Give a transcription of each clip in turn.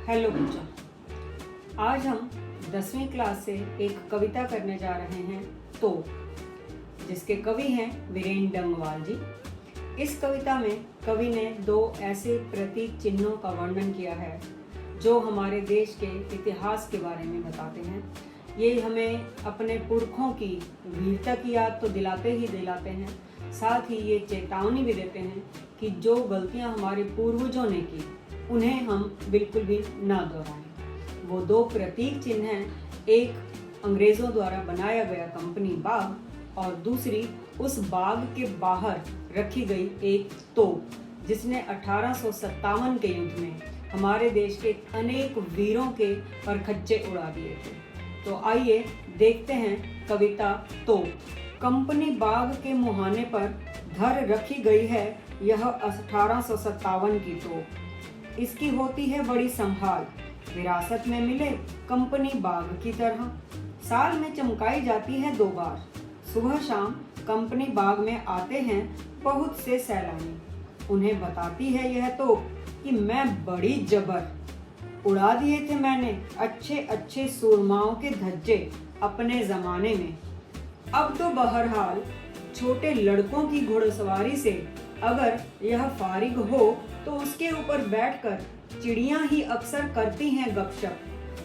Hello बच्चों, आज हम 10वीं क्लास से एक कविता करने जा रहे हैं तो जिसके कवि हैं वीरेंद्र डंगवाल जी। इस कविता में कवि ने दो ऐसे प्रतीक चिन्हों का वर्णन किया है जो हमारे देश के इतिहास के बारे में बताते हैं। ये हमें अपने पुरखों की वीरता की याद तो दिलाते हैं, साथ ही ये चेतावनी भी देते हैं कि जो गलतियां हमारे पूर्वजों ने की उन्हें हम बिल्कुल भी ना दोहराएं। वो दो प्रतीक चिन्ह हैं, एक अंग्रेजों द्वारा बनाया गया कंपनी बाग और दूसरी उस बाग के बाहर रखी गई एक तोप जिसने 1857 के युद्ध में हमारे देश के अनेक वीरों के परखच्चे उड़ा दिए थे। तो आइए देखते हैं कविता तोप। कंपनी बाग के मुहाने पर धर रखी गई है यह 1857 की तोप। इसकी होती है बड़ी संभाल, विरासत में मिले कंपनी बाग की तरह। साल में चमकाई जाती है 2 बार, सुबह शाम कंपनी बाग में आते हैं बहुत से सैलानी। उन्हें बताती है यह तोप कि मैं बड़ी जबर, उड़ा दिए थे मैंने अच्छे अच्छे सुरमाओं के धज्जे अपने जमाने में। अब तो बहरहाल छोटे लड़कों की घुड़सवारी से अगर यह फारिग हो तो उसके ऊपर बैठकर चिड़ियां ही अक्सर करती हैं गपशप।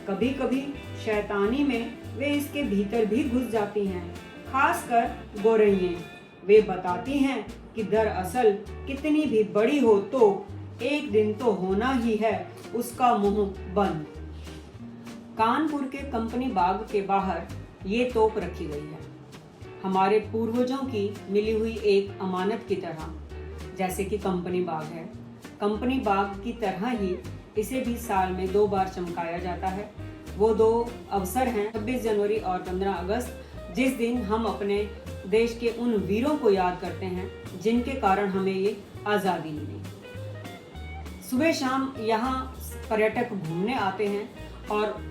कभी कभी शैतानी में वे इसके भीतर भी घुस जाती हैं, खासकर गोरैयें। वे बताती हैं कि दरअसल कितनी भी बड़ी हो तो एक दिन तो होना ही है उसका मुंह बंद। कानपुर के कंपनी बाग के बाहर ये तोप रखी गई है, हमारे पूर्वजों की मिली हुई एक अमानत की तरह। जैसे कि कंपनी बाग है, कंपनी बाग की तरह ही इसे भी साल में 2 बार चमकाया जाता है। वो 2 अवसर हैं 26 जनवरी और 15 अगस्त, जिस दिन हम अपने देश के उन वीरों को याद करते हैं जिनके कारण हमें ये आज़ादी मिली। सुबह शाम यहाँ पर्यटक घूमने आते हैं और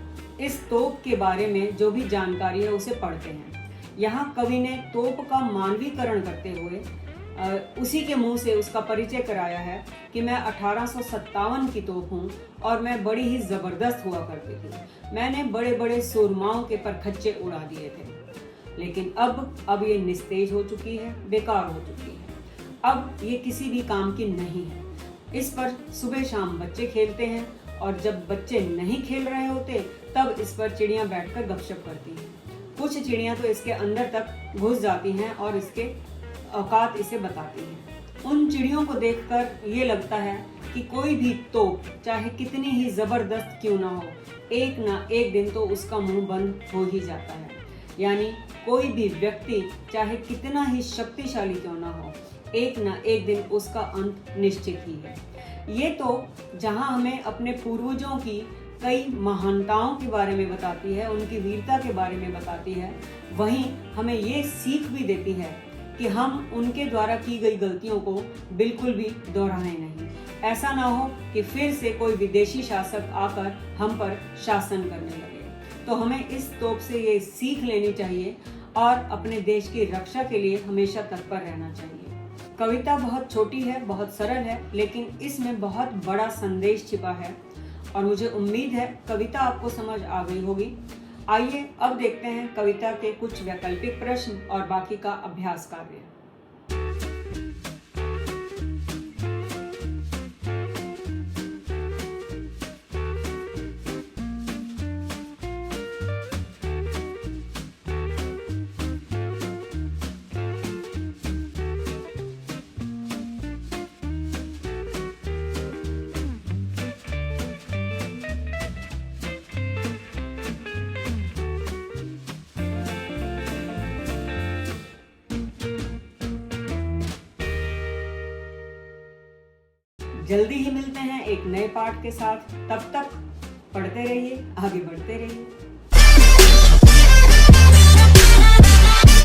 इस तोप के बारे में जो भी जानकारी है उसे पढ़ते हैं। यहाँ कवि ने तोप का मानवीकरण करते हुए उसी के मुंह से उसका परिचय कराया है कि मैं 1857 की तोप हूँ और मैं बड़ी ही ज़बरदस्त हुआ करती थी। मैंने बड़े बड़े सुरमाओं के परखच्चे उड़ा दिए थे, लेकिन अब ये निस्तेज हो चुकी है, बेकार हो चुकी है। अब ये किसी भी काम की नहीं है। इस पर सुबह शाम बच्चे खेलते हैं और जब बच्चे नहीं खेल रहे होते तब इस पर चिड़ियाँ बैठकर गपशप करती हैं। कुछ चिड़ियाँ तो इसके अंदर तक घुस जाती हैं और इसके औकात इसे बताती हैं। उन चिड़ियों को देखकर ये लगता है कि कोई भी तोप चाहे कितनी ही जबरदस्त क्यों ना हो, एक ना एक दिन तो उसका मुंह बंद हो ही जाता है। यानी कोई भी व्यक्ति चाहे कितना ही शक्तिशाली क्यों ना हो, एक ना एक दिन उसका अंत निश्चित ही है। ये तो जहां हमें अपने पूर्वजों की कई महानताओं के बारे में बताती है, उनकी वीरता के बारे में बताती है, वहीं हमें ये सीख भी देती है कि हम उनके द्वारा की गई गलतियों को बिल्कुल भी दोहराएं नहीं। ऐसा ना हो कि फिर से कोई विदेशी शासक आकर हम पर शासन करने लगे। तो हमें इस तोप से ये सीख लेनी चाहिए और अपने देश की रक्षा के लिए हमेशा तत्पर रहना चाहिए। कविता बहुत छोटी है, बहुत सरल है, लेकिन इसमें बहुत बड़ा संदेश छिपा है और मुझे उम्मीद है कविता आपको समझ आ गई होगी। आइए अब देखते हैं कविता के कुछ वैकल्पिक प्रश्न और बाकी का अभ्यास कार्य। जल्दी ही मिलते हैं एक नए पाठ के साथ। तब तक पढ़ते रहिए, आगे बढ़ते रहिए।